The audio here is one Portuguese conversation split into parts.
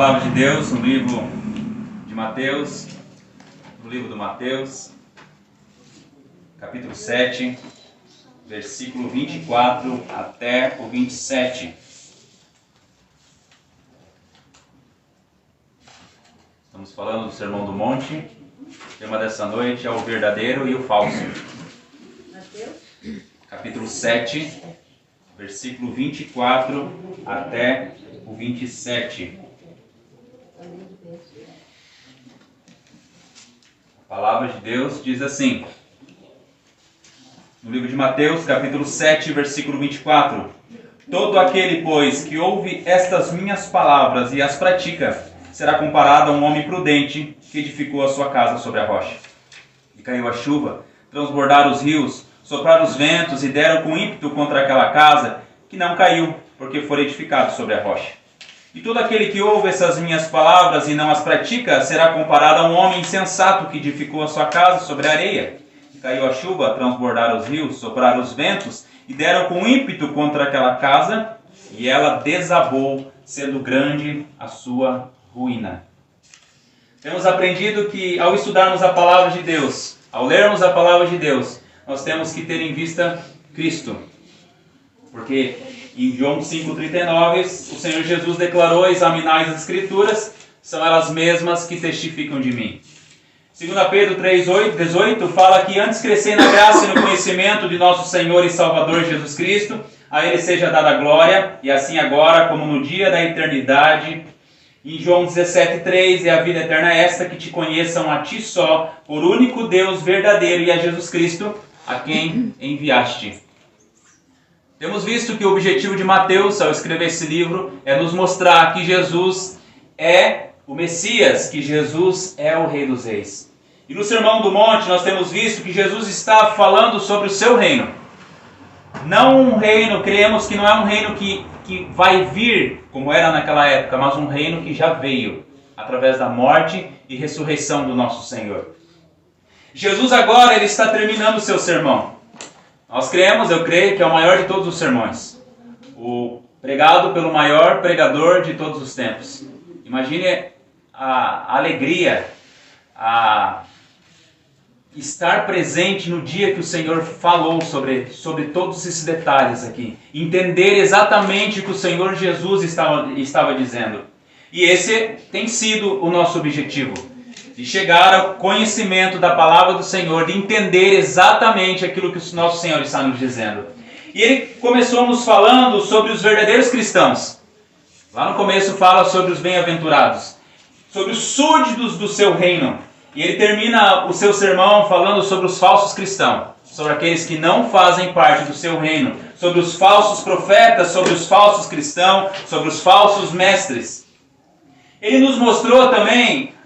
Palavra de Deus no livro de Mateus, no livro do Mateus, capítulo 7, versículo 24 até o 27. Estamos falando do Sermão do Monte. O tema dessa noite é o verdadeiro e o falso. Mateus? Capítulo 7, versículo 24 até o 27. A palavra de Deus diz assim, no livro de Mateus, capítulo 7, versículo 24. Todo aquele, pois, que ouve estas minhas palavras e as pratica, será comparado a um homem prudente que edificou a sua casa sobre a rocha. E caiu a chuva, transbordaram os rios, sopraram os ventos e deram com ímpeto contra aquela casa, que não caiu, porque foi edificado sobre a rocha. E todo aquele que ouve essas minhas palavras e não as pratica, será comparado a um homem insensato que edificou a sua casa sobre a areia. E caiu a chuva, transbordaram os rios, sopraram os ventos e deram com ímpeto contra aquela casa, e ela desabou, sendo grande a sua ruína. Temos aprendido que ao estudarmos a palavra de Deus, ao lermos a palavra de Deus, nós temos que ter em vista Cristo. Porque em João 5,39, o Senhor Jesus declarou: examinai as Escrituras, são elas mesmas que testificam de mim. 2 Pedro 3,18 fala que antes crescer na graça e no conhecimento de nosso Senhor e Salvador Jesus Cristo, a Ele seja dada a glória, e assim agora como no dia da eternidade. Em João 17,3, e a vida eterna é esta, que te conheçam a ti só, por único Deus verdadeiro, e a Jesus Cristo, a quem enviaste. Temos visto que o objetivo de Mateus, ao escrever esse livro, é nos mostrar que Jesus é o Messias, que Jesus é o Rei dos Reis. E no Sermão do Monte nós temos visto que Jesus está falando sobre o seu reino. Não um reino, cremos que não é um reino que vai vir, como era naquela época, mas um reino que já veio, através da morte e ressurreição do nosso Senhor. Jesus agora ele está terminando o seu sermão. Nós cremos, eu creio, que é o maior de todos os sermões. O pregado pelo maior pregador de todos os tempos. Imagine a alegria, a estar presente no dia que o Senhor falou sobre todos esses detalhes aqui. Entender exatamente o que o Senhor Jesus estava dizendo. E esse tem sido o nosso objetivo. De chegar ao conhecimento da palavra do Senhor, de entender exatamente aquilo que o nosso Senhor está nos dizendo. E ele começou nos falando sobre os verdadeiros cristãos. Lá no começo fala sobre os bem-aventurados, sobre os súditos do seu reino. E ele termina o seu sermão falando sobre os falsos cristãos, sobre aqueles que não fazem parte do seu reino, sobre os falsos profetas, sobre os falsos cristãos, sobre os falsos mestres. Ele nos mostrou também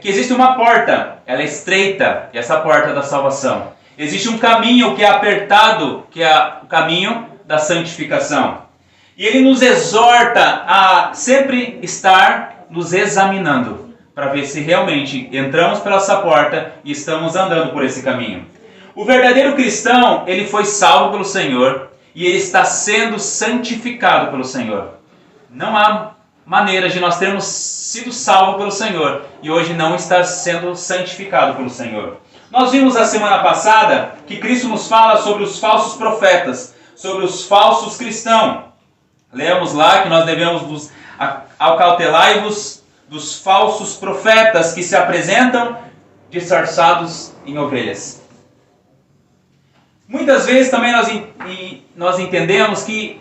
que existe uma porta, ela é estreita, e essa porta é da salvação. Existe um caminho que é apertado, que é o caminho da santificação. E ele nos exorta a sempre estar nos examinando, para ver se realmente entramos pela essa porta e estamos andando por esse caminho. O verdadeiro cristão, ele foi salvo pelo Senhor e ele está sendo santificado pelo Senhor. Não há maneira de nós termos sido salvos pelo Senhor e hoje não estar sendo santificado pelo Senhor. Nós vimos a semana passada que Cristo nos fala sobre os falsos profetas, sobre os falsos cristãos. Lemos lá que nós devemos nos acautelai-vos dos falsos profetas que se apresentam disfarçados em ovelhas. Muitas vezes também nós entendemos que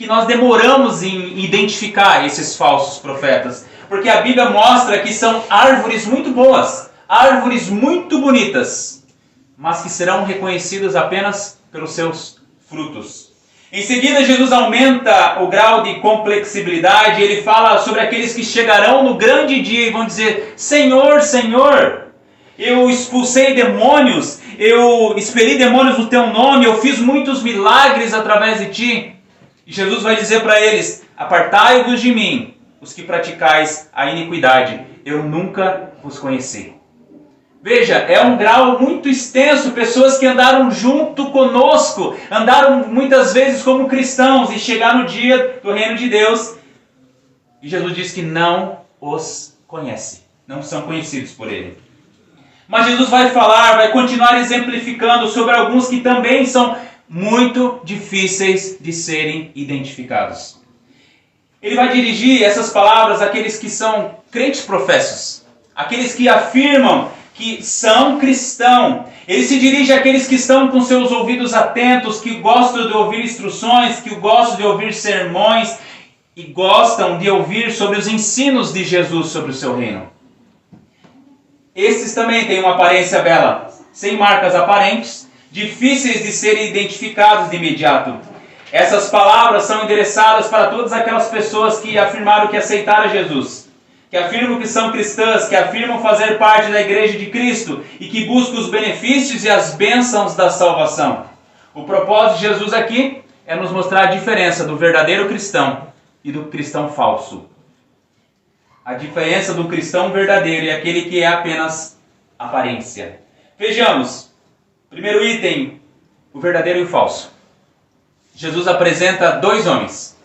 nós demoramos em identificar esses falsos profetas, porque a Bíblia mostra que são árvores muito boas, árvores muito bonitas, mas que serão reconhecidas apenas pelos seus frutos. Em seguida, Jesus aumenta o grau de complexibilidade. Ele fala sobre aqueles que chegarão no grande dia e vão dizer: Senhor, Senhor, eu expulsei demônios, eu expeli demônios no teu nome, eu fiz muitos milagres através de ti. E Jesus vai dizer para eles: apartai-vos de mim, os que praticais a iniquidade, eu nunca vos conheci. Veja, é um grau muito extenso, pessoas que andaram junto conosco, andaram muitas vezes como cristãos, e chegar no dia do reino de Deus E Jesus diz que não os conhece, não são conhecidos por ele. Mas Jesus vai falar, vai continuar exemplificando sobre alguns que também são muito difíceis de serem identificados. Ele vai dirigir essas palavras àqueles que são crentes professos, aqueles que afirmam que são cristãos. Ele se dirige àqueles que estão com seus ouvidos atentos, que gostam de ouvir instruções, que gostam de ouvir sermões e gostam de ouvir sobre os ensinos de Jesus sobre o seu reino. Esses também têm uma aparência bela, sem marcas aparentes, difíceis de serem identificados de imediato. Essas palavras são endereçadas para todas aquelas pessoas que afirmaram que aceitaram Jesus, que afirmam que são cristãs, que afirmam fazer parte da Igreja de Cristo e que buscam os benefícios e as bênçãos da salvação. O propósito de Jesus aqui é nos mostrar a diferença do verdadeiro cristão e do cristão falso. A diferença do cristão verdadeiro e aquele que é apenas aparência. Vejamos, primeiro item, o verdadeiro e o falso. Jesus apresenta dois homens.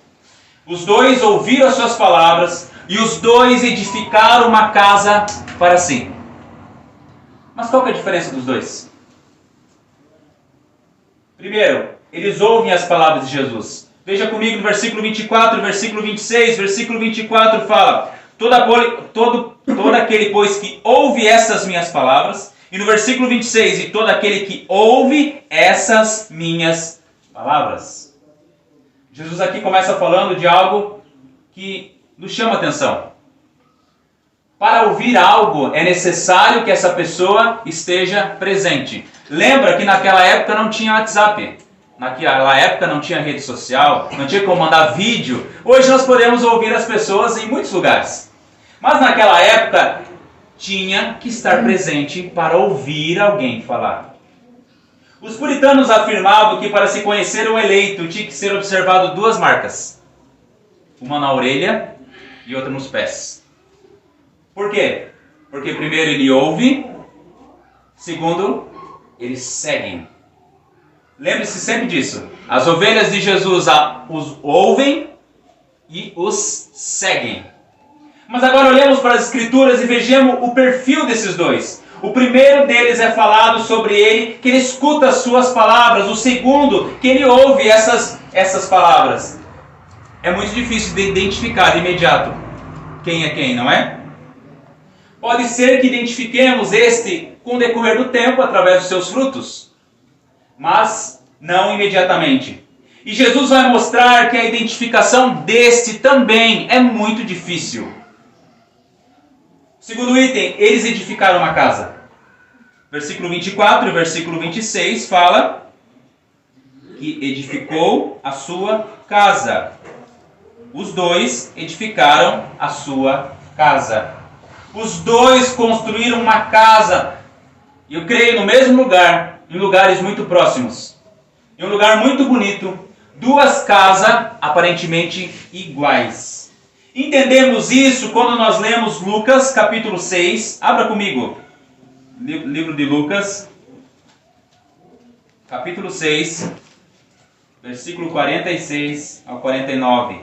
Os dois ouviram as suas palavras e os dois edificaram uma casa para si. Mas qual que é a diferença dos dois? Primeiro, eles ouvem as palavras de Jesus. Veja comigo no versículo 24, versículo 26, versículo 24 fala: todo aquele, pois, que ouve essas minhas palavras. E no versículo 26, e todo aquele que ouve essas minhas palavras. Jesus aqui começa falando de algo que nos chama a atenção. Para ouvir algo, é necessário que essa pessoa esteja presente. Lembra que naquela época não tinha WhatsApp. Naquela época não tinha rede social, não tinha como mandar vídeo. Hoje nós podemos ouvir as pessoas em muitos lugares. Mas naquela época tinha que estar presente para ouvir alguém falar. Os puritanos afirmavam que para se conhecer um eleito tinha que ser observado duas marcas. Uma na orelha e outra nos pés. Por quê? Porque primeiro ele ouve, segundo, eles seguem. Lembre-se sempre disso. As ovelhas de Jesus os ouvem e os seguem. Mas agora olhemos para as Escrituras e vejamos o perfil desses dois. O primeiro deles é falado sobre ele, que ele escuta as suas palavras. O segundo, que ele ouve essas palavras. É muito difícil de identificar de imediato quem é quem, não é? Pode ser que identifiquemos este com o decorrer do tempo, através dos seus frutos. Mas não imediatamente. E Jesus vai mostrar que a identificação deste também é muito difícil. Segundo item, eles edificaram uma casa. Versículo 24 e versículo 26 fala que edificou a sua casa. Os dois edificaram a sua casa. Os dois construíram uma casa, eu creio, no mesmo lugar, em lugares muito próximos. Em um lugar muito bonito, duas casas aparentemente iguais. Entendemos isso quando nós lemos Lucas capítulo 6. Abra comigo. Livro de Lucas, capítulo 6, versículo 46 ao 49.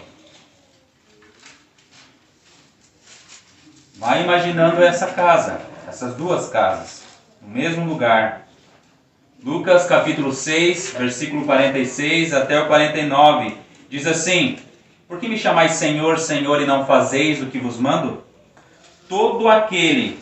Vai imaginando essa casa, essas duas casas, no mesmo lugar. Lucas capítulo 6, versículo 46 até o 49, diz assim: por que me chamais Senhor, Senhor, e não fazeis o que vos mando? Todo aquele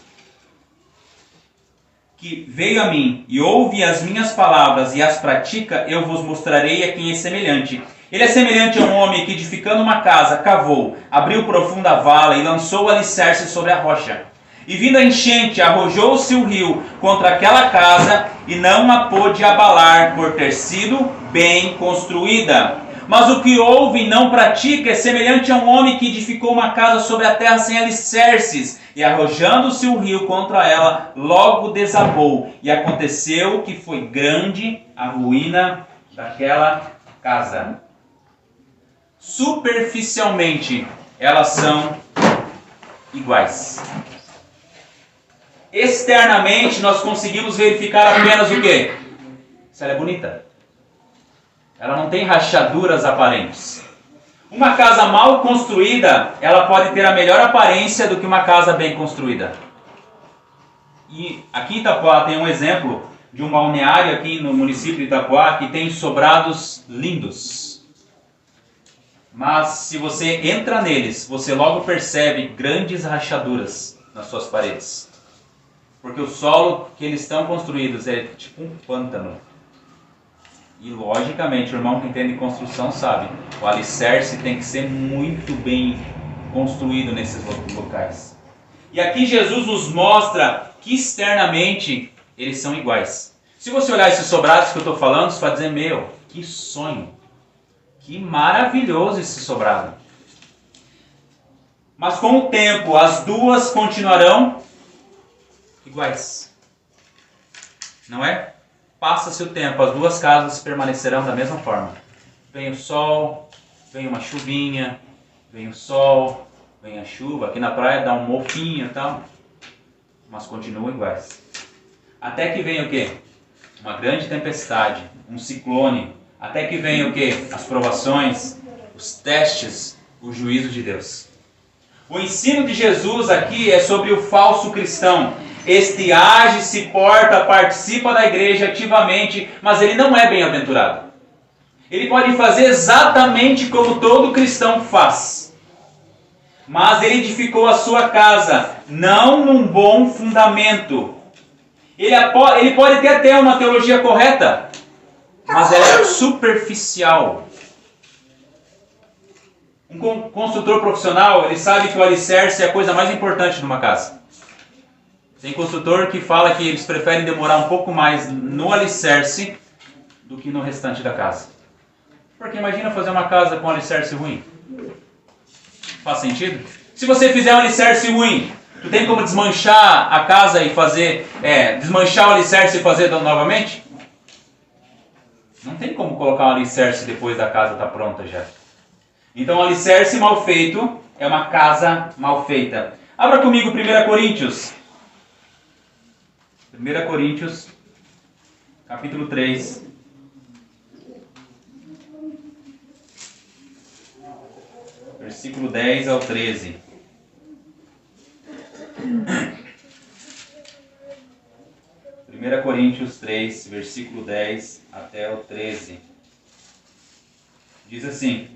que veio a mim e ouve as minhas palavras e as pratica, eu vos mostrarei a quem é semelhante. Ele é semelhante a um homem que, edificando uma casa, cavou, abriu profunda vala e lançou o alicerce sobre a rocha. E vindo a enchente, arrojou-se o rio contra aquela casa e não a pôde abalar, por ter sido bem construída. Mas o que ouve e não pratica é semelhante a um homem que edificou uma casa sobre a terra sem alicerces, e arrojando-se o rio contra ela, logo desabou. E aconteceu que foi grande a ruína daquela casa. Superficialmente, elas são iguais. Externamente, nós conseguimos verificar apenas o quê? Se ela é bonita. Ela não tem rachaduras aparentes. Uma casa mal construída, ela pode ter a melhor aparência do que uma casa bem construída. E aqui em Itapoá tem um exemplo de um balneário aqui no município de Itapoá que tem sobrados lindos. Mas se você entra neles, você logo percebe grandes rachaduras nas suas paredes. Porque o solo que eles estão construídos é tipo um pântano. E logicamente, o irmão que entende de construção sabe, o alicerce tem que ser muito bem construído nesses locais. E aqui Jesus nos mostra que externamente eles são iguais. Se você olhar esses sobrados que eu estou falando, você vai dizer, meu, que sonho, que maravilhoso esse sobrado. Mas com o tempo, as duas continuarão iguais. Não é? Passa-se o tempo, as duas casas permanecerão da mesma forma. Vem o sol, vem uma chuvinha, vem o sol, vem a chuva. Aqui na praia dá um mofinho e tal, mas continuam iguais. Até que vem o quê? Uma grande tempestade, um ciclone. Até que vem o quê? As provações, os testes, o juízo de Deus. O ensino de Jesus aqui é sobre o falso cristão. Este age, se porta, participa da igreja ativamente, mas ele não é bem-aventurado. Ele pode fazer exatamente como todo cristão faz. Mas ele edificou a sua casa, não num bom fundamento. Ele pode ter até uma teologia correta, mas ela é superficial. Um construtor profissional, ele sabe que o alicerce é a coisa mais importante de uma casa. Tem construtor que fala que eles preferem demorar um pouco mais no alicerce do que no restante da casa. Porque imagina fazer uma casa com alicerce ruim. Faz sentido? Se você fizer um alicerce ruim, tu tem como desmanchar a casa e fazer... desmanchar o alicerce e fazer novamente? Não tem como colocar um alicerce depois da casa estar pronta já. Então, o alicerce mal feito é uma casa mal feita. Abra comigo 1 Coríntios. 1 Coríntios, capítulo 3. Versículo 10 ao 13. 1 Coríntios 3, versículo 10 até o 13. Diz assim: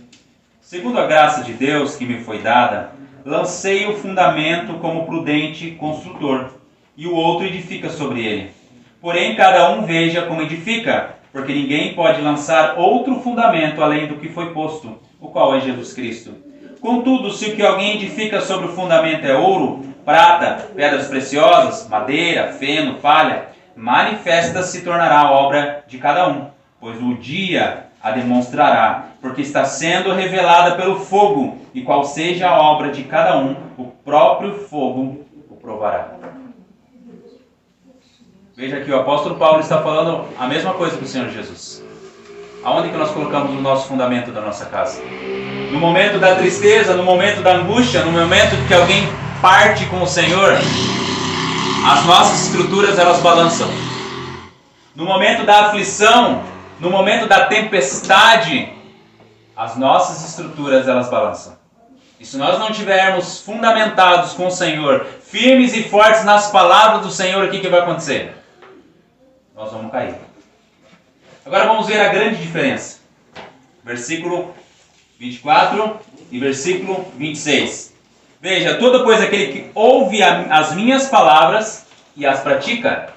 segundo a graça de Deus que me foi dada, lancei o fundamento como prudente construtor, e o outro edifica sobre ele. Porém, cada um veja como edifica, porque ninguém pode lançar outro fundamento além do que foi posto, o qual é Jesus Cristo. Contudo, se o que alguém edifica sobre o fundamento é ouro, prata, pedras preciosas, madeira, feno, palha, manifesta se tornará a obra de cada um, pois o dia a demonstrará, porque está sendo revelada pelo fogo, e qual seja a obra de cada um, o próprio fogo o provará. Veja que o apóstolo Paulo está falando a mesma coisa que o Senhor Jesus. Aonde que nós colocamos o nosso fundamento da nossa casa? No momento da tristeza, no momento da angústia, no momento que alguém parte com o Senhor, as nossas estruturas elas balançam. No momento da aflição, no momento da tempestade, as nossas estruturas elas balançam. E se nós não tivermos fundamentados com o Senhor, firmes e fortes nas palavras do Senhor, o que vai acontecer? Nós vamos cair. Agora vamos ver a grande diferença. Versículo 24 e versículo 26. Veja, todo pois aquele que ouve as minhas palavras e as pratica.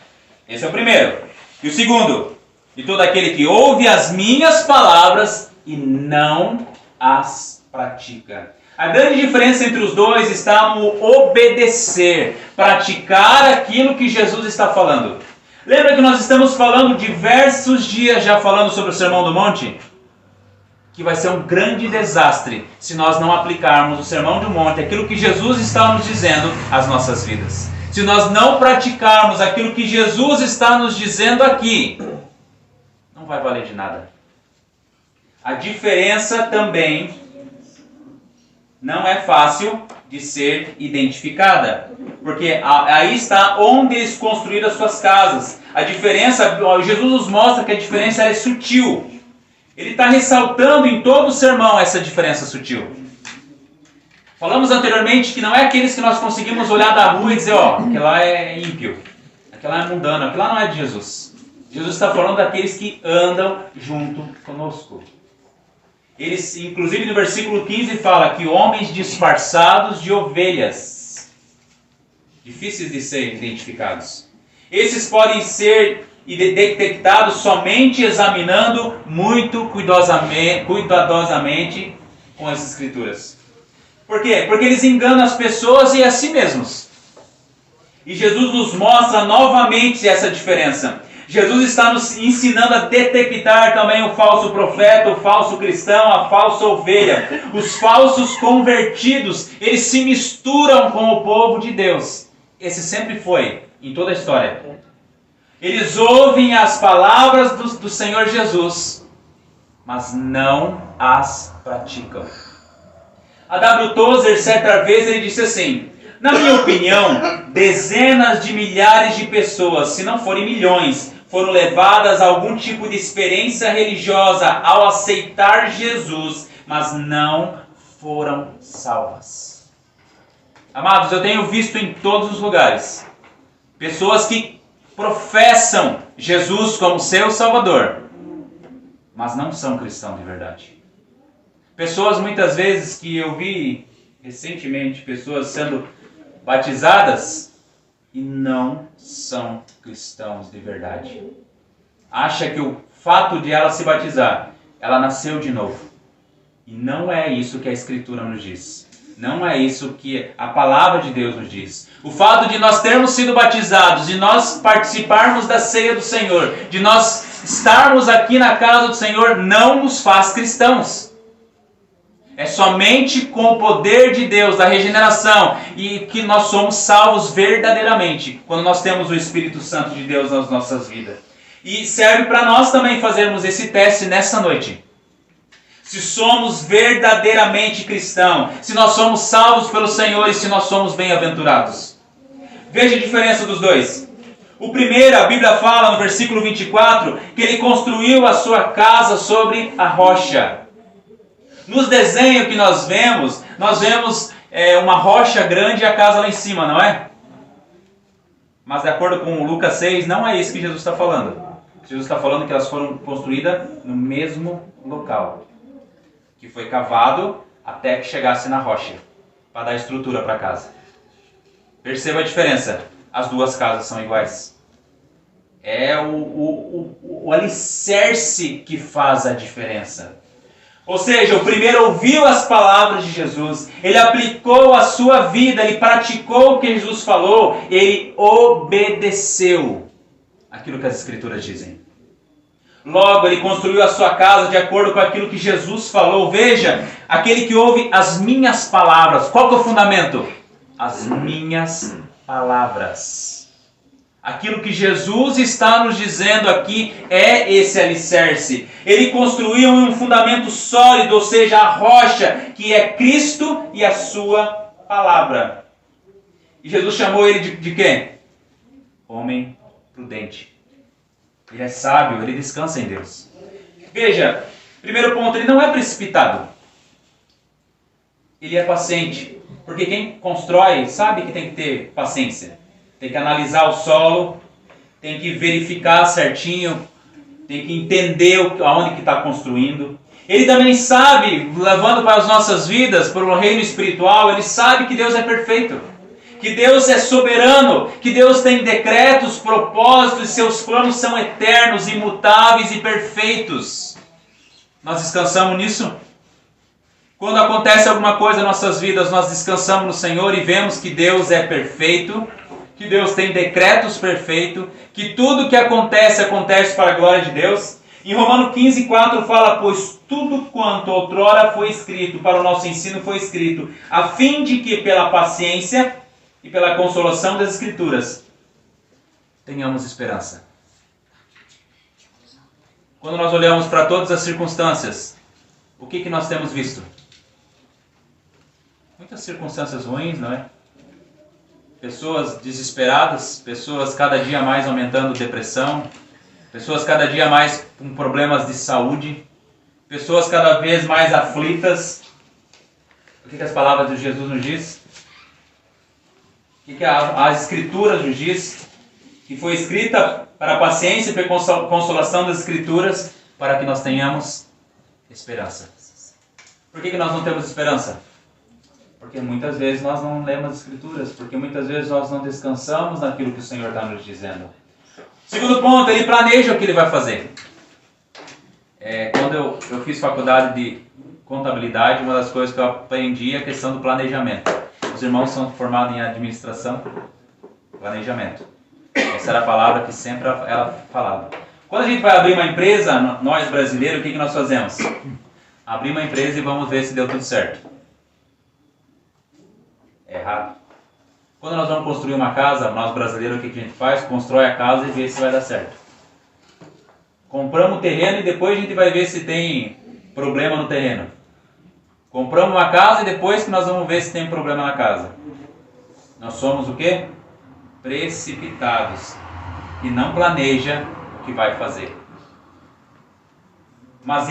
Esse é o primeiro. E o segundo, e todo aquele que ouve as minhas palavras e não as pratica. A grande diferença entre os dois está no obedecer, praticar aquilo que Jesus está falando. Lembra que nós estamos falando diversos dias já falando sobre o Sermão do Monte? Que vai ser um grande desastre se nós não aplicarmos o Sermão do Monte, aquilo que Jesus está nos dizendo, às nossas vidas. Se nós não praticarmos aquilo que Jesus está nos dizendo aqui, não vai valer de nada. A diferença também não é fácil de ser identificada, porque aí está onde eles construíram as suas casas. A diferença, Jesus nos mostra que a diferença é sutil. Ele está ressaltando em todo o sermão essa diferença sutil. Falamos anteriormente que não é aqueles que nós conseguimos olhar da rua e dizer, ó, aquele lá é ímpio, aquele lá é mundano, aquele lá não é de Jesus. Jesus está falando daqueles que andam junto conosco. Eles, inclusive no versículo 15 fala que homens disfarçados de ovelhas, difíceis de ser identificados. Esses podem ser detectados somente examinando muito cuidadosamente com as Escrituras. Por quê? Porque eles enganam as pessoas e a si mesmos. E Jesus nos mostra novamente essa diferença. Jesus está nos ensinando a detectar também o falso profeta, o falso cristão, a falsa ovelha. Os falsos convertidos, eles se misturam com o povo de Deus. Esse sempre foi, em toda a história. Eles ouvem as palavras do Senhor Jesus, mas não as praticam. A W. Tozer, certa vez, ele disse assim: na minha opinião, dezenas de milhares de pessoas, se não forem milhões, foram levadas a algum tipo de experiência religiosa ao aceitar Jesus, mas não foram salvas. Amados, eu tenho visto em todos os lugares pessoas que professam Jesus como seu Salvador, mas não são cristãos de verdade. Pessoas muitas vezes que eu vi recentemente, pessoas sendo batizadas e não são cristãos de verdade. Acha que o fato de ela se batizar, ela nasceu de novo. E não é isso que a Escritura nos diz. Não é isso que a palavra de Deus nos diz. O fato de nós termos sido batizados, de nós participarmos da ceia do Senhor, de nós estarmos aqui na casa do Senhor, não nos faz cristãos. É somente com o poder de Deus, da regeneração, e que nós somos salvos verdadeiramente, quando nós temos o Espírito Santo de Deus nas nossas vidas. E serve para nós também fazermos esse teste nessa noite. Se somos verdadeiramente cristãos, se nós somos salvos pelo Senhor e se nós somos bem-aventurados. Veja a diferença dos dois. O primeiro, a Bíblia fala no versículo 24, que ele construiu a sua casa sobre a rocha. Nos desenhos que nós vemos uma rocha grande e a casa lá em cima, não é? Mas de acordo com Lucas 6, não é isso que Jesus está falando. Jesus está falando que elas foram construídas no mesmo local, que foi cavado até que chegasse na rocha, para dar estrutura para a casa. Perceba a diferença. As duas casas são iguais. É o alicerce que faz a diferença. Ou seja, o primeiro ouviu as palavras de Jesus, ele aplicou a sua vida, ele praticou o que Jesus falou, ele obedeceu aquilo que as Escrituras dizem. Logo, ele construiu a sua casa de acordo com aquilo que Jesus falou. Veja, aquele que ouve as minhas palavras. Qual que é o fundamento? As minhas palavras. Aquilo que Jesus está nos dizendo aqui é esse alicerce. Ele construiu um fundamento sólido, ou seja, a rocha, que é Cristo e a sua palavra. E Jesus chamou ele de quê? Homem prudente. Ele é sábio, ele descansa em Deus. Veja, primeiro ponto, ele não é precipitado. Ele é paciente. Porque quem constrói sabe que tem que ter paciência. Tem que analisar o solo, tem que verificar certinho, tem que entender aonde que está construindo. Ele também sabe, levando para as nossas vidas, para o reino espiritual, ele sabe que Deus é perfeito, que Deus é soberano, que Deus tem decretos, propósitos, seus planos são eternos, imutáveis e perfeitos. Nós descansamos nisso? Quando acontece alguma coisa em nossas vidas, nós descansamos no Senhor e vemos que Deus é perfeito, que Deus tem decretos perfeitos, que tudo que acontece para a glória de Deus. Em Romanos 15:4 fala, pois tudo quanto outrora foi escrito, para o nosso ensino foi escrito, a fim de que pela paciência e pela consolação das Escrituras tenhamos esperança. Quando nós olhamos para todas as circunstâncias, o que nós temos visto? Muitas circunstâncias ruins, não é? Pessoas desesperadas, pessoas cada dia mais aumentando depressão, pessoas cada dia mais com problemas de saúde, pessoas cada vez mais aflitas. O que as palavras de Jesus nos diz? O que as Escrituras nos diz? Que foi escrita para a paciência e para a consolação das Escrituras, para que nós tenhamos esperança. Por que nós não temos esperança? Porque muitas vezes nós não lemos as Escrituras, porque muitas vezes nós não descansamos naquilo que o Senhor está nos dizendo. Segundo ponto, ele planeja o que ele vai fazer. Quando eu fiz faculdade de contabilidade, uma das coisas que eu aprendi é a questão do planejamento. Os irmãos são formados em administração, planejamento. Essa era a palavra que sempre ela falava. Quando a gente vai abrir uma empresa, nós brasileiros, o que nós fazemos? Abrir uma empresa e vamos ver se deu tudo certo. É errado. Quando nós vamos construir uma casa, nós brasileiros, o que a gente faz? Constrói a casa e vê se vai dar certo. Compramos o terreno e depois a gente vai ver se tem problema no terreno. Compramos uma casa e depois que nós vamos ver se tem problema na casa. Nós somos o quê? Precipitados. E não planeja o que vai fazer. Mas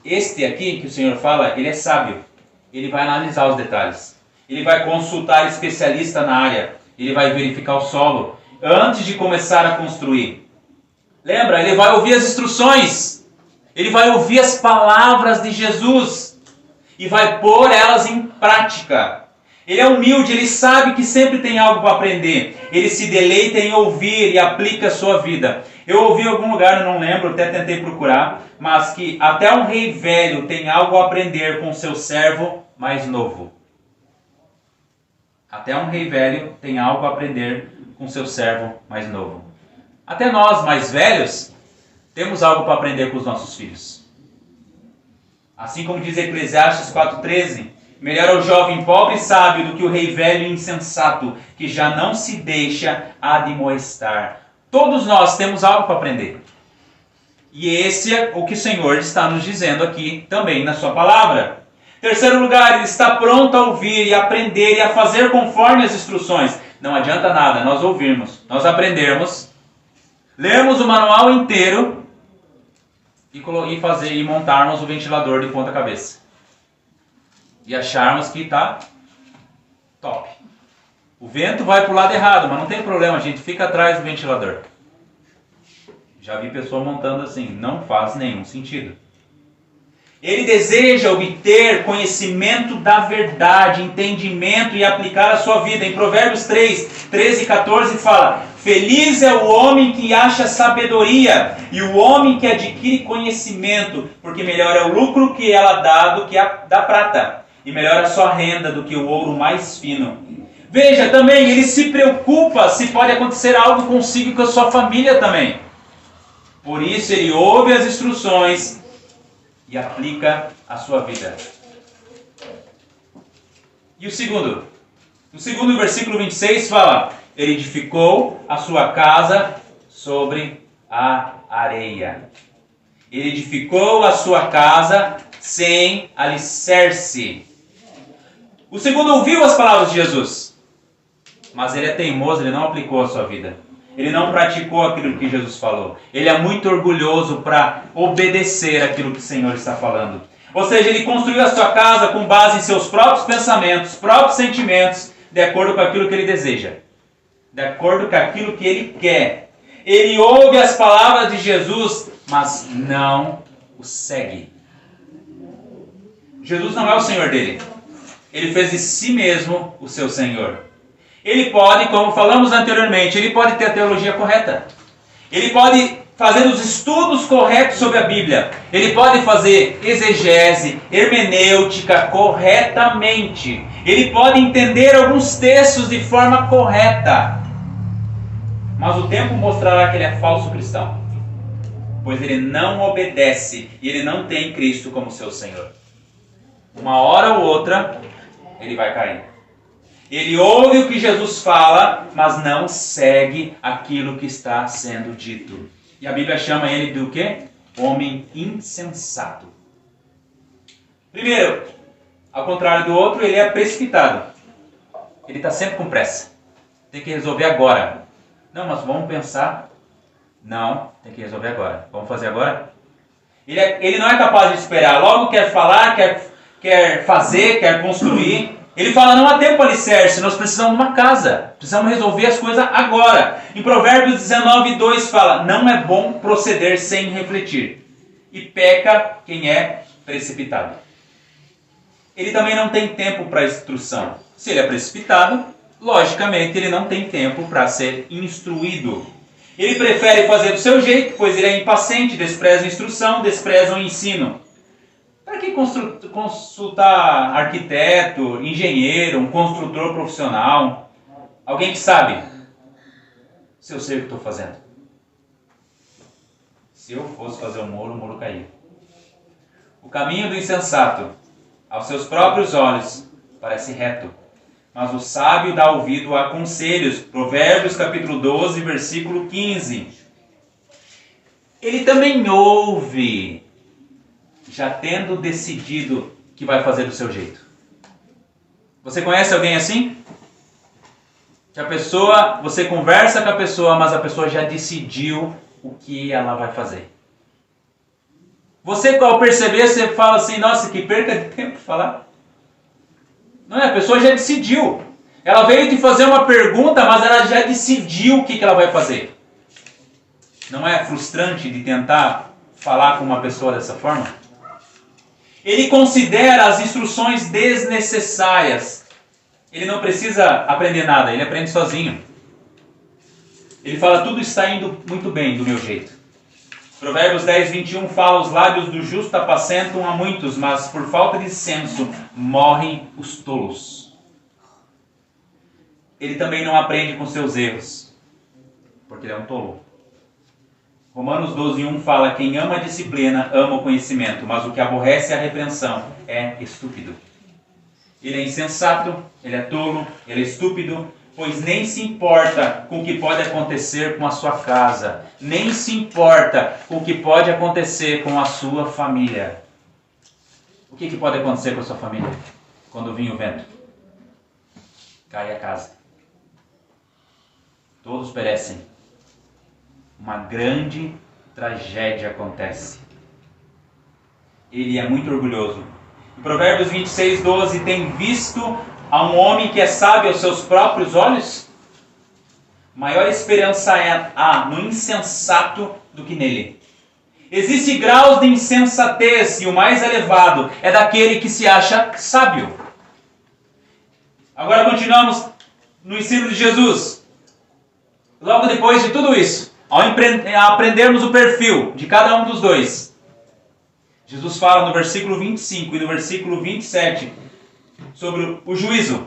este aqui que o Senhor fala, ele é sábio. Ele vai analisar os detalhes. Ele vai consultar especialista na área. Ele vai verificar o solo antes de começar a construir. Lembra? Ele vai ouvir as instruções. Ele vai ouvir as palavras de Jesus. E vai pôr elas em prática. Ele é humilde, ele sabe que sempre tem algo para aprender. Ele se deleita em ouvir e aplica a sua vida. Eu ouvi em algum lugar, eu não lembro, até tentei procurar, mas que até um rei velho tem algo a aprender com seu servo mais novo. Até um rei velho tem algo a aprender com seu servo mais novo. Até nós, mais velhos, temos algo para aprender com os nossos filhos. Assim como diz Eclesiastes 4,13, melhor é o jovem pobre e sábio do que o rei velho e insensato, que já não se deixa admoestar. Todos nós temos algo para aprender. E esse é o que o Senhor está nos dizendo aqui também na sua palavra. Terceiro lugar, ele está pronto a ouvir e aprender e a fazer conforme as instruções. Não adianta nada nós ouvirmos, nós aprendermos, lermos o manual inteiro e montarmos o ventilador de ponta cabeça. E acharmos que está top. O vento vai para o lado errado, mas não tem problema, a gente fica atrás do ventilador. Já vi pessoa montando assim, não faz nenhum sentido. Ele deseja obter conhecimento da verdade, entendimento e aplicar a sua vida. Em Provérbios 3, 13 e 14 fala: feliz é o homem que acha sabedoria e o homem que adquire conhecimento, porque melhor é o lucro que ela dá do que a da prata, e melhor a sua renda do que o ouro mais fino. Veja, também ele se preocupa se pode acontecer algo consigo e com a sua família também. Por isso ele ouve as instruções e aplica a sua vida. E o segundo? No segundo versículo 26 fala: ele edificou a sua casa sobre a areia. Ele edificou a sua casa sem alicerce. O segundo ouviu as palavras de Jesus, mas ele é teimoso, ele não aplicou a sua vida. Ele não praticou aquilo que Jesus falou. Ele é muito orgulhoso para obedecer aquilo que o Senhor está falando. Ou seja, ele construiu a sua casa com base em seus próprios pensamentos, próprios sentimentos, de acordo com aquilo que ele deseja, de acordo com aquilo que ele quer. Ele ouve as palavras de Jesus, mas não o segue. Jesus não é o Senhor dele. Ele fez de si mesmo o seu Senhor. Ele pode, como falamos anteriormente, ele pode ter a teologia correta. Ele pode fazer os estudos corretos sobre a Bíblia. Ele pode fazer exegese, hermenêutica corretamente. Ele pode entender alguns textos de forma correta. Mas o tempo mostrará que ele é falso cristão, pois ele não obedece e ele não tem Cristo como seu Senhor. Uma hora ou outra, ele vai cair. Ele ouve o que Jesus fala, mas não segue aquilo que está sendo dito. E a Bíblia chama ele do quê? Homem insensato. Primeiro, ao contrário do outro, ele é precipitado. Ele está sempre com pressa. Tem que resolver agora. Não, mas vamos pensar. Não, tem que resolver agora. Vamos fazer agora? Ele não é capaz de esperar. Logo quer falar, quer fazer, quer construir. Ele fala, não há tempo para alicerce, nós precisamos de uma casa. Precisamos resolver as coisas agora. Em Provérbios 19:2 fala, não é bom proceder sem refletir. E peca quem é precipitado. Ele também não tem tempo para instrução. Se ele é precipitado, logicamente ele não tem tempo para ser instruído. Ele prefere fazer do seu jeito, pois ele é impaciente, despreza a instrução, despreza o ensino. Para que consultar arquiteto, engenheiro, um construtor profissional? Alguém que sabe? Se eu sei o que estou fazendo. Se eu fosse fazer um muro, o muro caía. O caminho do insensato, aos seus próprios olhos, parece reto. Mas o sábio dá ouvido a conselhos. Provérbios capítulo 12, versículo 15. Ele também ouve, já tendo decidido que vai fazer do seu jeito. Você conhece alguém assim? Que a pessoa, você conversa com a pessoa, mas a pessoa já decidiu o que ela vai fazer. Você, ao perceber, você fala assim, nossa, que perca de tempo falar. Não é, a pessoa já decidiu. Ela veio te fazer uma pergunta, mas ela já decidiu o que ela vai fazer. Não é frustrante de tentar falar com uma pessoa dessa forma? Ele considera as instruções desnecessárias. Ele não precisa aprender nada, ele aprende sozinho. Ele fala, tudo está indo muito bem do meu jeito. Provérbios 10, 21 fala, os lábios do justo apacentam a muitos, mas por falta de senso morrem os tolos. Ele também não aprende com seus erros, porque ele é um tolo. Romanos 12, 1 fala, quem ama a disciplina ama o conhecimento, mas o que aborrece a repreensão é estúpido. Ele é insensato, ele é tolo, ele é estúpido, pois nem se importa com o que pode acontecer com a sua casa, nem se importa com o que pode acontecer com a sua família. O que pode acontecer com a sua família quando vir o vento? Cai a casa. Todos perecem. Uma grande tragédia acontece. Ele é muito orgulhoso. Em Provérbios 26, 12, tem visto a um homem que é sábio aos seus próprios olhos? Maior esperança há no insensato do que nele. Existem graus de insensatez e o mais elevado é daquele que se acha sábio. Agora continuamos no ensino de Jesus. Logo depois de tudo isso, ao aprendermos o perfil de cada um dos dois, Jesus fala no versículo 25 e no versículo 27 sobre o juízo.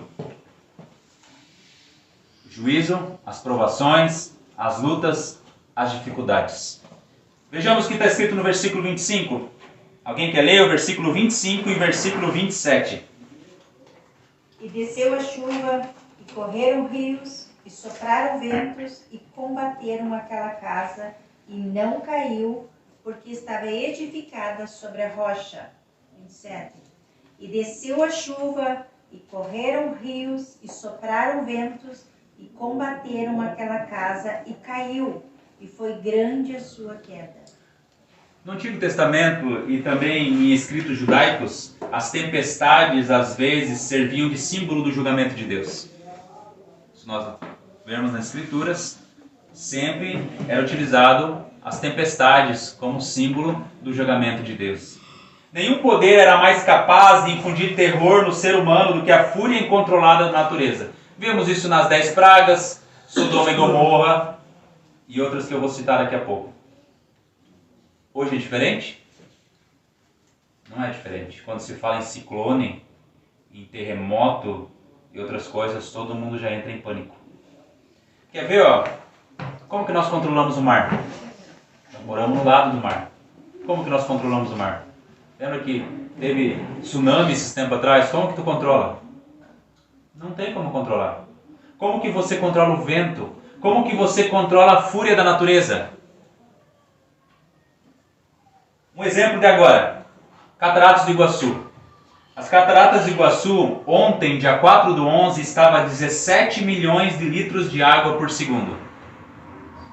O juízo, as provações, as lutas, as dificuldades. Vejamos o que está escrito no versículo 25. Alguém quer ler o versículo 25 e versículo 27? E desceu a chuva, e correram rios, e sopraram ventos, e combateram aquela casa, e não caiu, porque estava edificada sobre a rocha. 27. E desceu a chuva, e correram rios, e sopraram ventos, e combateram aquela casa, e caiu, e foi grande a sua queda. No Antigo Testamento e também em escritos judaicos, as tempestades às vezes serviam de símbolo do julgamento de Deus. Se nós vermos nas Escrituras, sempre era utilizado as tempestades como símbolo do julgamento de Deus. Nenhum poder era mais capaz de infundir terror no ser humano do que a fúria incontrolada da natureza. Vemos isso nas 10 pragas, Sodoma e Gomorra e outras que eu vou citar daqui a pouco. Hoje é diferente? Não é diferente. Quando se fala em ciclone, em terremoto e outras coisas, todo mundo já entra em pânico. Quer ver, ó? Como que nós controlamos o mar? Nós moramos no lado do mar. Como que nós controlamos o mar? Lembra que teve tsunami esses tempos atrás? Como que tu controla? Não tem como controlar. Como que você controla o vento? Como que você controla a fúria da natureza? Um exemplo de agora. Cataratas do Iguaçu. As Cataratas do Iguaçu, ontem, dia 4/11, estava a 17 milhões de litros de água por segundo.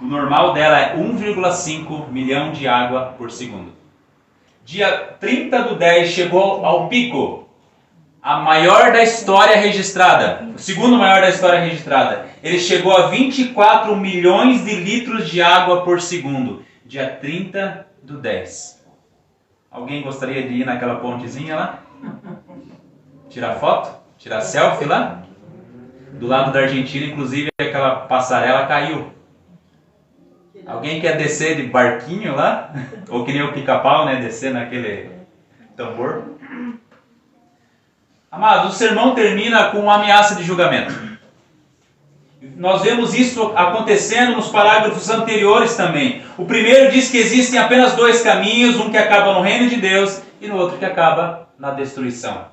O normal dela é 1,5 milhão de água por segundo. Dia 30/10 chegou ao pico. A maior da história registrada. O segundo maior da história registrada. Ele chegou a 24 milhões de litros de água por segundo. Dia 30/10. Alguém gostaria de ir naquela pontezinha lá? Tirar foto? Tirar selfie lá? Do lado da Argentina, inclusive, aquela passarela caiu. Alguém quer descer de barquinho lá? Ou que nem o pica-pau, né? Descer naquele tambor. Amados, o sermão termina com uma ameaça de julgamento. Nós vemos isso acontecendo nos parágrafos anteriores também. O primeiro diz que existem apenas dois caminhos, um que acaba no reino de Deus e no outro que acaba na destruição.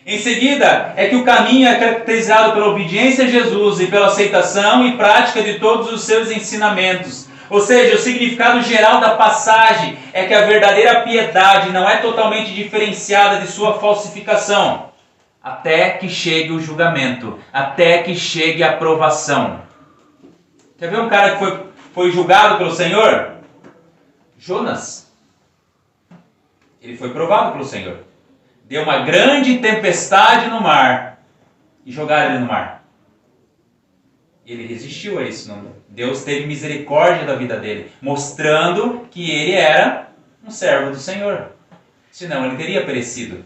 Em seguida, é que o caminho é caracterizado pela obediência a Jesus e pela aceitação e prática de todos os seus ensinamentos. Ou seja, o significado geral da passagem é que a verdadeira piedade não é totalmente diferenciada de sua falsificação, até que chegue o julgamento, até que chegue a provação. Quer ver um cara que foi julgado pelo Senhor? Jonas. Ele foi provado pelo Senhor. Deu uma grande tempestade no mar e jogaram ele no mar. Ele resistiu a isso. Deus teve misericórdia da vida dele, mostrando que ele era um servo do Senhor. Senão ele teria perecido.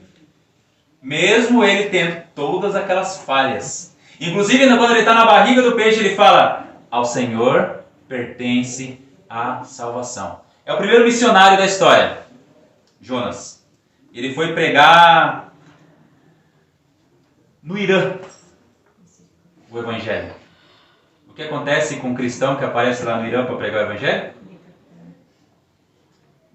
Mesmo ele tendo todas aquelas falhas. Inclusive, quando ele está na barriga do peixe, ele fala: ao Senhor pertence a salvação. É o primeiro missionário da história, Jonas. Ele foi pregar no Irã o Evangelho. O que acontece com um cristão que aparece lá no Irã para pregar o Evangelho?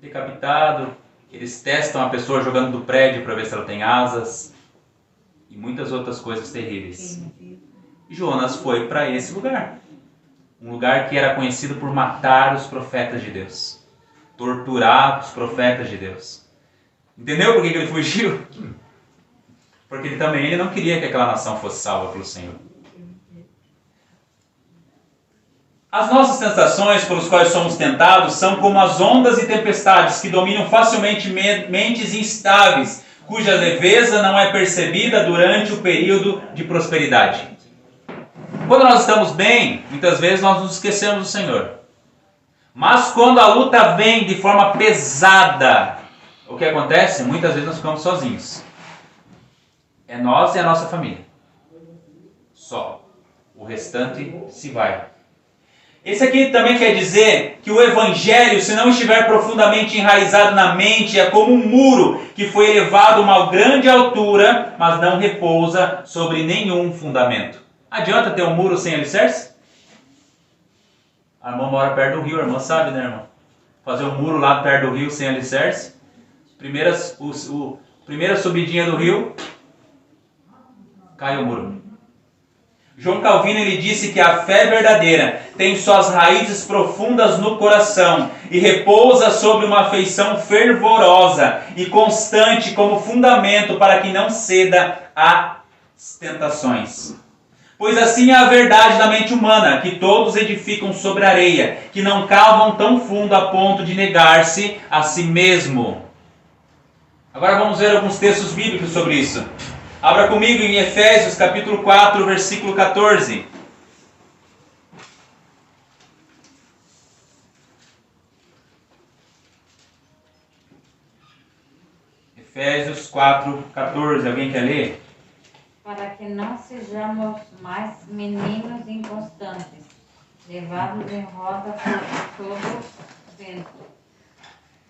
Decapitado. Eles testam a pessoa jogando do prédio para ver se ela tem asas. E muitas outras coisas terríveis. Jonas foi para esse lugar. Um lugar que era conhecido por matar os profetas de Deus. Torturar os profetas de Deus. Entendeu por que ele fugiu? Porque ele não queria que aquela nação fosse salva pelo Senhor. As nossas tentações pelos quais somos tentados são como as ondas e tempestades que dominam facilmente mentes instáveis, cuja leveza não é percebida durante o período de prosperidade. Quando nós estamos bem, muitas vezes nós nos esquecemos do Senhor. Mas quando a luta vem de forma pesada, o que acontece? Muitas vezes nós ficamos sozinhos. É nós e a nossa família. Só. O restante se vai. Esse aqui também quer dizer que o Evangelho, se não estiver profundamente enraizado na mente, é como um muro que foi elevado a uma grande altura, mas não repousa sobre nenhum fundamento. Adianta ter um muro sem alicerce? A irmã mora perto do rio, a irmã sabe, né, irmã? Fazer um muro lá perto do rio sem alicerce. Primeira subidinha do rio, cai o muro. João Calvino ele disse que a fé verdadeira tem suas raízes profundas no coração e repousa sobre uma afeição fervorosa e constante como fundamento para que não ceda às tentações. Pois assim é a verdade da mente humana, que todos edificam sobre areia, que não cavam tão fundo a ponto de negar-se a si mesmo. Agora vamos ver alguns textos bíblicos sobre isso. Abra comigo em Efésios capítulo 4, versículo 14. Efésios 4, 14. Alguém quer ler? Para que não sejamos mais meninos inconstantes, levados em roda por todo vento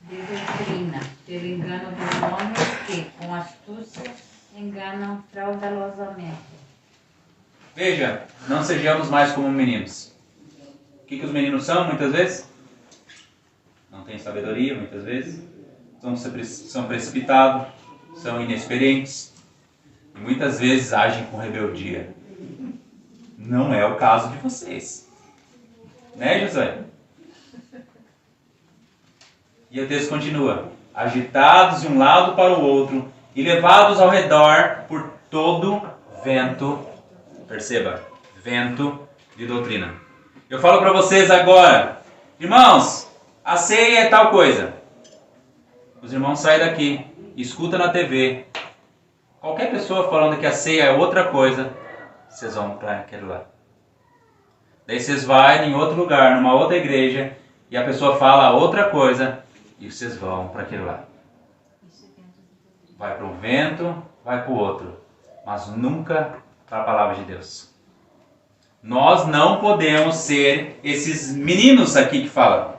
de doutrina, pelo engano dos homens que, com astúcia, enganam fraudulosamente. Veja, não sejamos mais como meninos. O que os meninos são, muitas vezes? Não têm sabedoria, muitas vezes. São precipitados, são inexperientes. E muitas vezes agem com rebeldia. Não é o caso de vocês. Né, José? E o texto continua. Agitados de um lado para o outro e levados ao redor por todo vento, perceba, vento de doutrina. Eu falo para vocês agora, irmãos, a ceia é tal coisa. os irmãos saem daqui, escutam na TV, qualquer pessoa falando que a ceia é outra coisa, vocês vão para aquele lá. Daí vocês vão em outro lugar, numa outra igreja, e a pessoa fala outra coisa, e vocês vão para aquele lá. Vai para um vento, vai para o outro, mas nunca para a palavra de Deus. Nós não podemos ser esses meninos aqui que falam,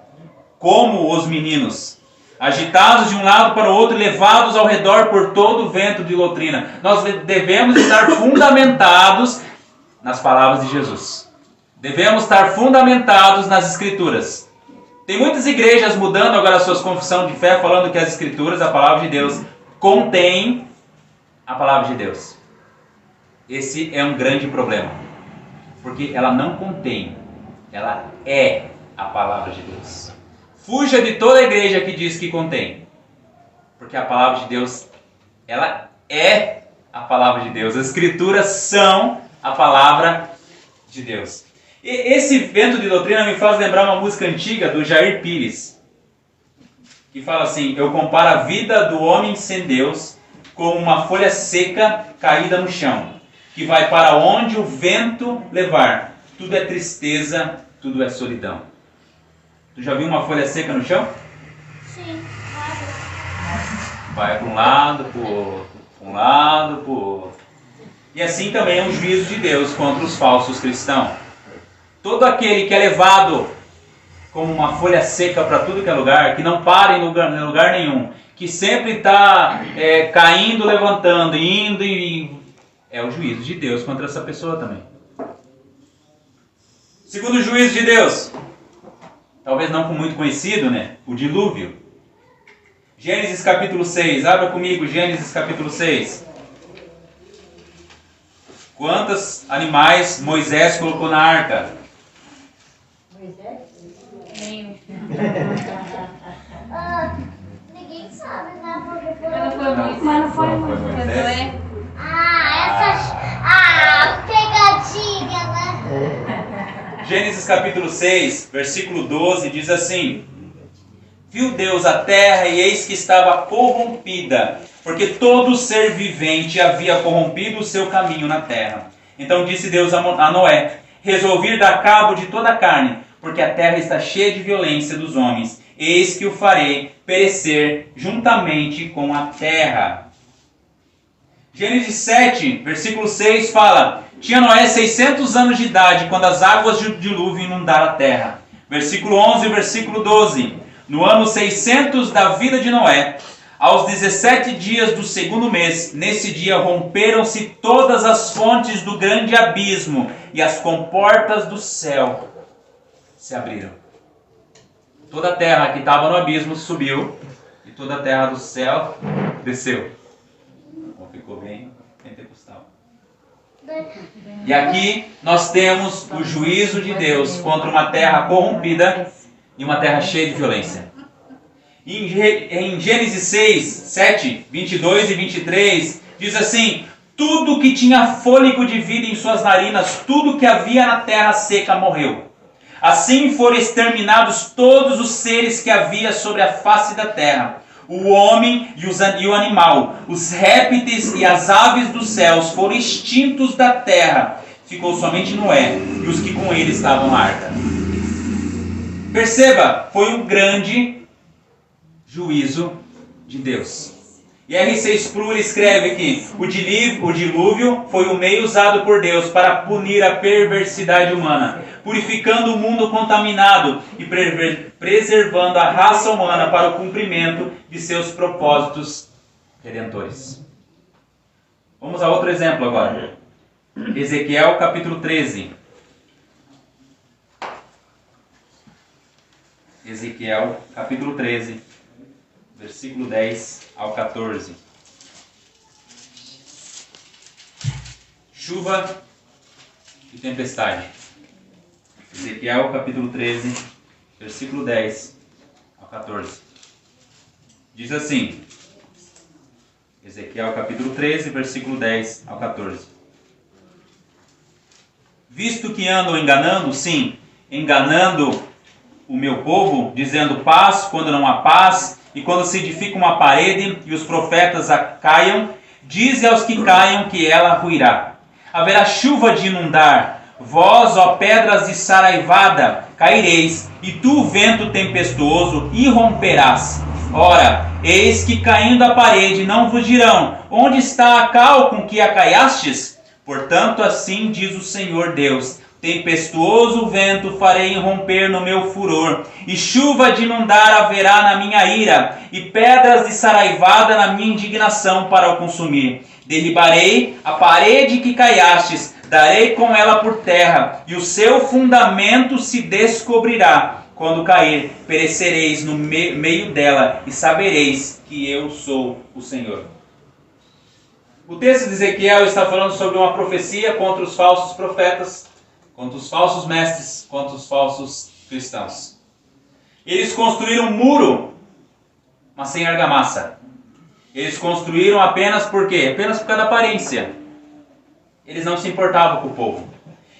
como os meninos, agitados de um lado para o outro, levados ao redor por todo o vento de doutrina. Nós devemos estar fundamentados nas palavras de Jesus. Devemos estar fundamentados nas Escrituras. Tem muitas igrejas mudando agora suas confissões de fé, falando que as Escrituras, a palavra de Deus, contém a palavra de Deus. Esse é um grande problema, porque ela não contém, ela é a palavra de Deus. Fuja de toda igreja que diz que contém, porque a palavra de Deus, ela é a palavra de Deus. As Escrituras são a palavra de Deus. E esse vento de doutrina me faz lembrar uma música antiga do Jair Pires, que fala assim: eu comparo a vida do homem sem Deus como uma folha seca caída no chão, que vai para onde o vento levar. Tudo é tristeza, tudo é solidão. Tu já viu uma folha seca no chão? Sim, claro. Vai para um lado, para o outro, para um lado, para o outro. E assim também é o juízo de Deus contra os falsos cristãos. Todo aquele que é levado como uma folha seca para tudo que é lugar, que não para em lugar nenhum, que sempre está caindo, levantando, indo e é o juízo de Deus contra essa pessoa também. Segundo o juízo de Deus, talvez não muito conhecido, né? O dilúvio. Gênesis capítulo 6. Abra comigo Gênesis capítulo 6. Quantos animais Moisés colocou na arca? Nenhum. Ninguém sabe, né? Porque foi... Mas não foi muito. Moisés. Pegadinha, né? Gênesis capítulo 6, versículo 12, diz assim: viu Deus a terra, e eis que estava corrompida, porque todo ser vivente havia corrompido o seu caminho na terra. Então disse Deus a Noé: resolvi dar cabo de toda a carne, porque a terra está cheia de violência dos homens. Eis que o farei perecer juntamente com a terra. Gênesis 7, versículo 6 fala: tinha Noé 600 anos de idade quando as águas do dilúvio inundaram a terra. Versículo 11 e versículo 12. No ano 600 da vida de Noé, aos 17 dias do segundo mês, nesse dia romperam-se todas as fontes do grande abismo e as comportas do céu se abriram. Toda a terra que estava no abismo subiu e toda a terra do céu desceu. Bom, ficou bem pentecostal. E aqui nós temos o juízo de Deus contra uma terra corrompida e uma terra cheia de violência. Em Gênesis 6, 7, 22 e 23, diz assim: tudo que tinha fôlego de vida em suas narinas, tudo que havia na terra seca morreu. Assim foram exterminados todos os seres que havia sobre a face da terra, o homem e o animal, os répteis e as aves dos céus foram extintos da terra. Ficou somente Noé e os que com ele estavam na arca. Perceba, foi um grande juízo de Deus. E R.C. Sproul escreve aqui: o dilúvio foi o meio usado por Deus para punir a perversidade humana, purificando o mundo contaminado e preservando a raça humana para o cumprimento de seus propósitos redentores. Vamos a outro exemplo agora. Ezequiel capítulo 13. Ezequiel capítulo 13, versículo 10 ao 14. Chuva e tempestade. Ezequiel capítulo 13, versículo 10 ao 14. Diz assim: Ezequiel capítulo 13, versículo 10 ao 14. Visto que andam enganando, sim, enganando o meu povo, dizendo paz quando não há paz, e quando se edifica uma parede e os profetas a caiam, dize aos que caiam que ela ruirá. Haverá chuva de inundar, vós, ó pedras de saraivada, caireis, e tu, vento tempestuoso, irromperás. Ora, eis que caindo a parede não vos dirão, onde está a cal com que a caiastes? Portanto, assim diz o Senhor Deus, tempestuoso vento farei irromper no meu furor, e chuva de inundar haverá na minha ira, e pedras de saraivada na minha indignação para o consumir. Derribarei a parede que caiastes, darei com ela por terra, e o seu fundamento se descobrirá. Quando cair, perecereis no meio dela, e sabereis que eu sou o Senhor. O texto de Ezequiel está falando sobre uma profecia contra os falsos profetas, contra os falsos mestres, contra os falsos cristãos. Eles construíram um muro, mas sem argamassa. Eles construíram apenas por quê? Apenas por causa da aparência. Eles não se importavam com o povo.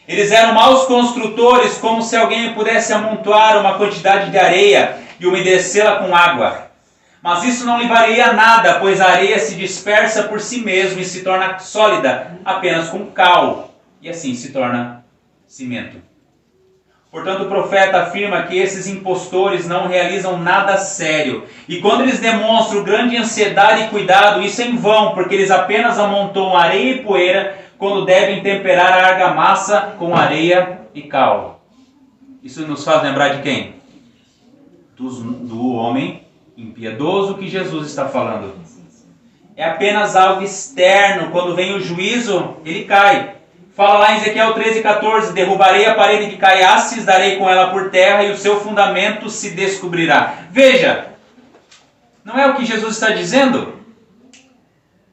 Eles eram maus construtores, como se alguém pudesse amontoar uma quantidade de areia e umedecê-la com água. Mas isso não levaria a nada, pois a areia se dispersa por si mesma e se torna sólida apenas com cal, e assim se torna cimento. Portanto, o profeta afirma que esses impostores não realizam nada sério. E quando eles demonstram grande ansiedade e cuidado, isso é em vão, porque eles apenas amontoam areia e poeira quando devem temperar a argamassa com areia e cal. Isso nos faz lembrar de quem? Do homem impiedoso que Jesus está falando. É apenas algo externo. Quando vem o juízo, ele cai. Fala lá em Ezequiel 13:14, derrubarei a parede que caiastes, darei com ela por terra e o seu fundamento se descobrirá. Veja, não é o que Jesus está dizendo?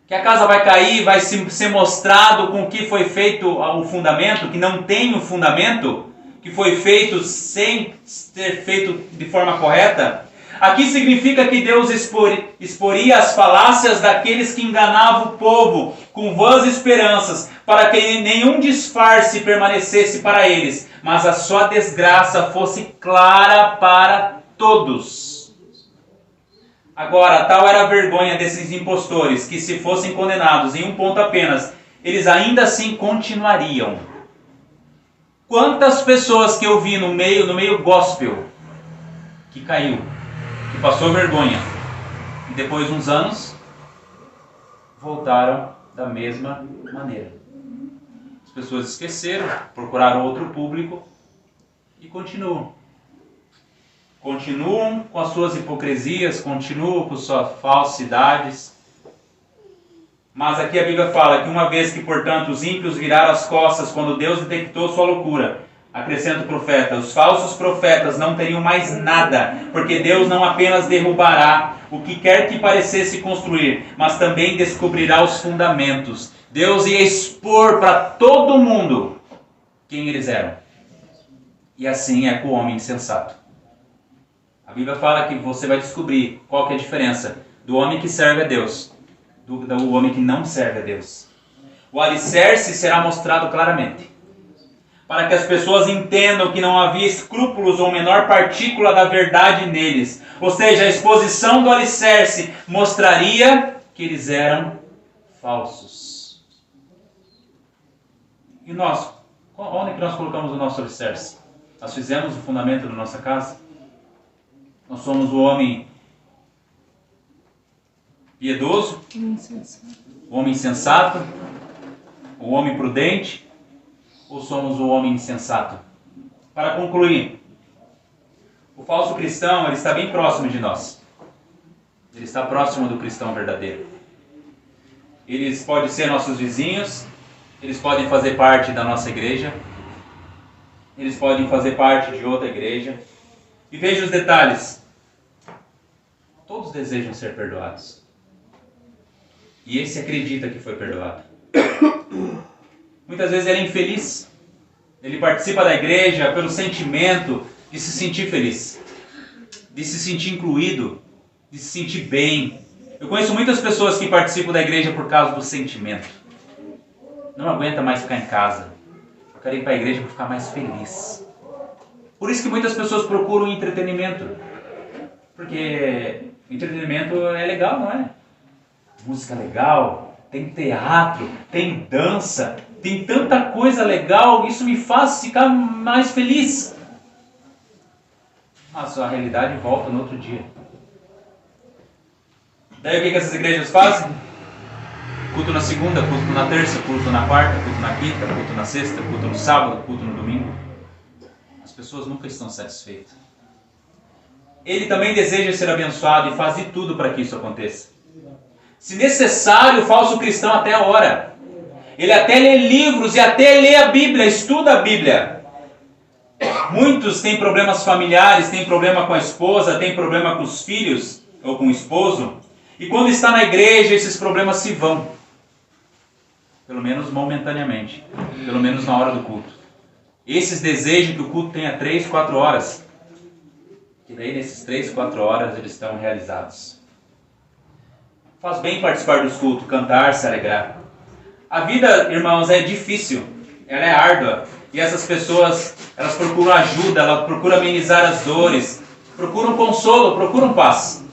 Que a casa vai cair, vai ser mostrado com que foi feito o fundamento, que não tem o fundamento, que foi feito sem ser feito de forma correta. Aqui significa que Deus exporia as falácias daqueles que enganavam o povo com vãs esperanças, para que nenhum disfarce permanecesse para eles, mas a sua desgraça fosse clara para todos. Agora, tal era a vergonha desses impostores, que se fossem condenados em um ponto apenas, eles ainda assim continuariam. Quantas pessoas que eu vi no meio gospel, que caiu, que passou vergonha, e depois de uns anos, voltaram da mesma maneira. As pessoas esqueceram, procuraram outro público e continuam. Continuam com as suas hipocrisias, continuam com suas falsidades. Mas aqui a Bíblia fala que uma vez que, portanto, os ímpios viraram as costas quando Deus detectou sua loucura, acrescenta o profeta, os falsos profetas não teriam mais nada, porque Deus não apenas derrubará o que quer que parecesse construir, mas também descobrirá os fundamentos. Deus ia expor para todo mundo quem eles eram. E assim é com o homem insensato. A Bíblia fala que você vai descobrir qual que é a diferença do homem que serve a Deus, do homem que não serve a Deus. O alicerce será mostrado claramente, para que as pessoas entendam que não havia escrúpulos ou menor partícula da verdade neles. Ou seja, a exposição do alicerce mostraria que eles eram falsos. E nós? Onde que nós colocamos o nosso alicerce? Nós fizemos o fundamento da nossa casa? Nós somos o homem piedoso, o homem sensato, o homem prudente, ou somos o homem insensato? Para concluir, o falso cristão ele está bem próximo de nós. Ele está próximo do cristão verdadeiro. Eles podem ser nossos vizinhos, eles podem fazer parte da nossa igreja, eles podem fazer parte de outra igreja. E veja os detalhes. Todos desejam ser perdoados. E esse acredita que foi perdoado. Muitas vezes ele é infeliz. Ele participa da igreja pelo sentimento de se sentir feliz, de se sentir incluído, de se sentir bem. Eu conheço muitas pessoas que participam da igreja por causa do sentimento. Não aguenta mais ficar em casa. Eu quero ir para a igreja para ficar mais feliz. Por isso que muitas pessoas procuram entretenimento. Porque Entretenimento é legal, não é? Música legal, tem teatro, tem dança, tem tanta coisa legal, isso me faz ficar mais feliz. Mas a realidade volta no outro dia. Daí o que essas igrejas fazem? Culto na segunda, culto na terça, culto na quarta, culto na quinta, culto na sexta, culto no sábado, culto no domingo. As pessoas nunca estão satisfeitas. Ele também deseja ser abençoado e faz de tudo para que isso aconteça. Se necessário, o falso cristão até ora. Ele até lê livros e até lê a Bíblia, estuda a Bíblia. Muitos têm problemas familiares, têm problema com a esposa, têm problema com os filhos ou com o esposo. E quando está na igreja, esses problemas se vão. Pelo menos momentaneamente. Pelo menos na hora do culto. Esses desejam que o culto tenha 3, 4 horas. E daí nesses 3, 4 horas eles estão realizados. Faz bem participar dos cultos, cantar, se alegrar. A vida, irmãos, é difícil. Ela é árdua. E essas pessoas, elas procuram ajuda, elas procuram amenizar as dores. Procuram consolo, procuram paz.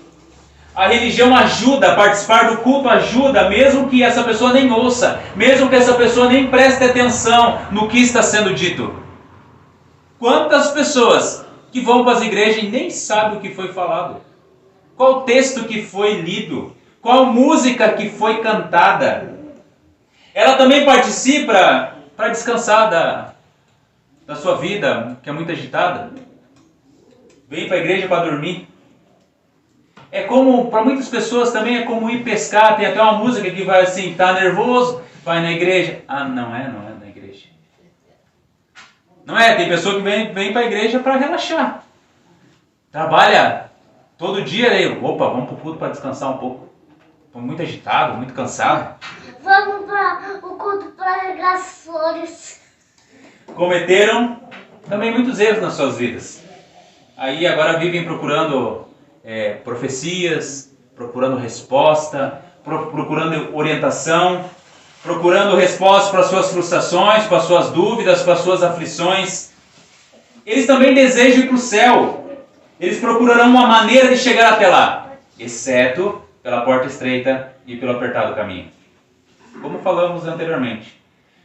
A religião ajuda, a participar do culto ajuda, mesmo que essa pessoa nem ouça, mesmo que essa pessoa nem preste atenção no que está sendo dito. Quantas pessoas que vão para as igrejas e nem sabem o que foi falado? Qual texto que foi lido? Qual música que foi cantada? Ela também participa para descansar da sua vida, que é muito agitada. Vem para a igreja para dormir. É como, para muitas pessoas também é como ir pescar. Tem até uma música que vai assim, tá nervoso, vai na igreja. Ah, não é na igreja. Não é, tem pessoa que vem para a igreja para relaxar. Trabalha todo dia, aí, opa, vamos para o culto para descansar um pouco. Estou muito agitado, muito cansado. Vamos para o culto para regar as flores. Cometeram também muitos erros nas suas vidas. Aí agora vivem procurando profecias, procurando resposta, procurando orientação, procurando resposta para as suas frustrações, para as suas dúvidas, para as suas aflições. Eles também desejam ir para o céu. Eles procurarão uma maneira de chegar até lá, exceto pela porta estreita e pelo apertado caminho. Como falamos anteriormente,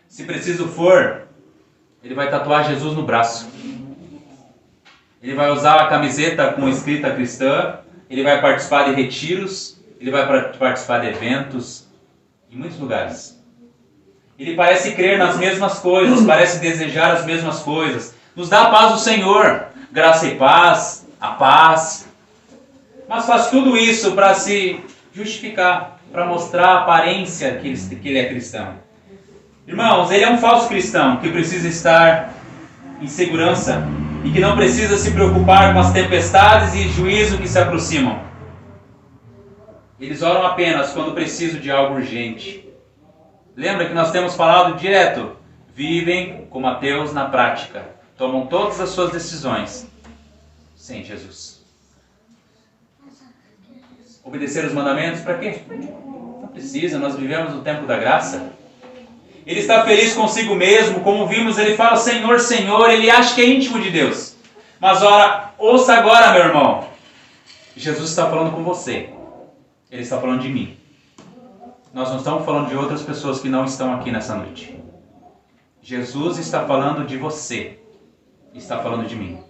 se preciso for, ele vai tatuar Jesus no braço. Ele vai usar a camiseta com escrita cristã, ele vai participar de retiros, ele vai participar de eventos, em muitos lugares. Ele parece crer nas mesmas coisas, parece desejar as mesmas coisas. Nos dá a paz do Senhor, graça e paz, a paz. Mas faz tudo isso para se justificar, para mostrar a aparência que ele é cristão. Irmãos, ele é um falso cristão que precisa estar em segurança e que não precisa se preocupar com as tempestades e juízo que se aproximam. Eles oram apenas quando precisam de algo urgente. Lembra que nós temos falado direto? Vivem como ateus na prática. Tomam todas as suas decisões sem Jesus. Obedecer os mandamentos para quê? Não precisa, nós vivemos no tempo da graça. Ele está feliz consigo mesmo, como vimos, ele fala Senhor, Senhor, ele acha que é íntimo de Deus. Mas ora, ouça agora, meu irmão. Jesus está falando com você. Ele está falando de mim. Nós não estamos falando de outras pessoas que não estão aqui nessa noite. Jesus está falando de você. Está falando de mim.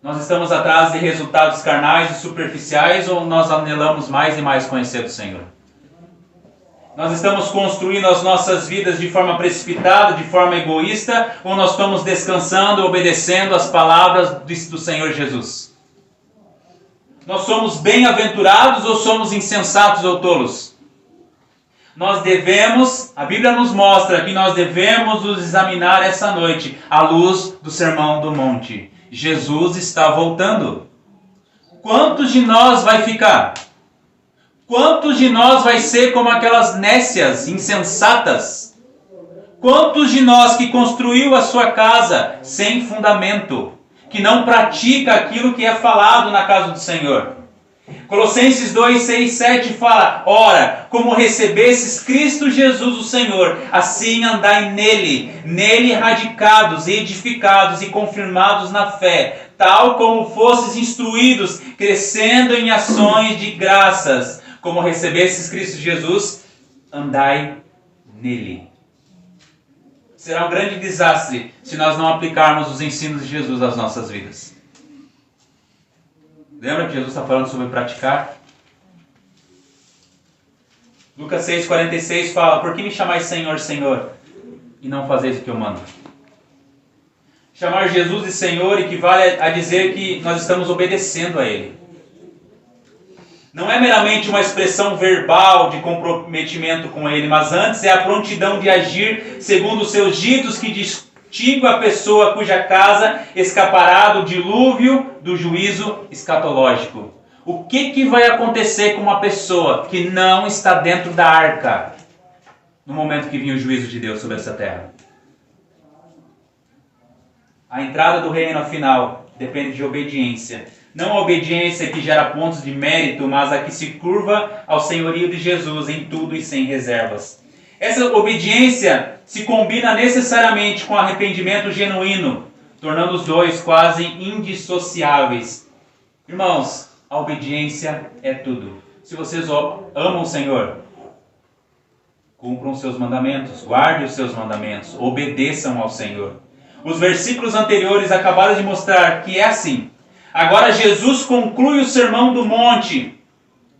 Nós estamos atrás de resultados carnais e superficiais ou nós anelamos mais e mais conhecer o Senhor? Nós estamos construindo as nossas vidas de forma precipitada, de forma egoísta, ou nós estamos descansando, obedecendo as palavras do Senhor Jesus? Nós somos bem-aventurados ou somos insensatos ou tolos? Nós devemos, a Bíblia nos mostra que nós devemos nos examinar essa noite, à luz do Sermão do Monte. Jesus está voltando. Quantos de nós vai ficar? Quantos de nós vai ser como aquelas nécias, insensatas? Quantos de nós que construiu a sua casa sem fundamento, que não pratica aquilo que é falado na casa do Senhor? Colossenses 2, 6, 7 fala, ora, como recebestes Cristo Jesus o Senhor, assim andai nele radicados, edificados e confirmados na fé, tal como fostes instruídos, crescendo em ações de graças, como recebestes Cristo Jesus, andai nele. Será um grande desastre se nós não aplicarmos os ensinos de Jesus às nossas vidas. Lembra que Jesus está falando sobre praticar? Lucas 6,46 fala: por que me chamais Senhor, Senhor, e não fazeis o que eu mando? Chamar Jesus de Senhor equivale a dizer que nós estamos obedecendo a Ele. Não é meramente uma expressão verbal de comprometimento com Ele, mas antes é a prontidão de agir segundo os seus ditos que distingue a pessoa cuja casa escapará do dilúvio do juízo escatológico. O que vai acontecer com uma pessoa que não está dentro da arca no momento que vinha o juízo de Deus sobre essa terra? A entrada do reino, afinal, depende de obediência. Não a obediência que gera pontos de mérito, mas a que se curva ao senhorio de Jesus em tudo e sem reservas. Essa obediência se combina necessariamente com arrependimento genuíno, tornando os dois quase indissociáveis. Irmãos, a obediência é tudo. Se vocês amam o Senhor, cumpram os seus mandamentos, guardem os seus mandamentos, obedeçam ao Senhor. Os versículos anteriores acabaram de mostrar que é assim. Agora Jesus conclui o Sermão do Monte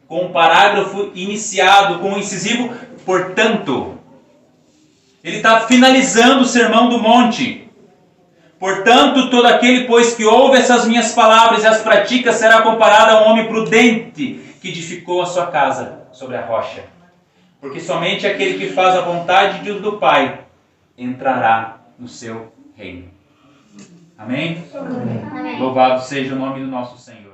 com um parágrafo iniciado com um incisivo portanto. Ele está finalizando o Sermão do Monte. Portanto, todo aquele, pois, que ouve essas minhas palavras e as pratica, será comparado a um homem prudente que edificou a sua casa sobre a rocha. Porque somente aquele que faz a vontade de Deus do Pai entrará no seu reino. Amém? Amém. Louvado seja o nome do nosso Senhor.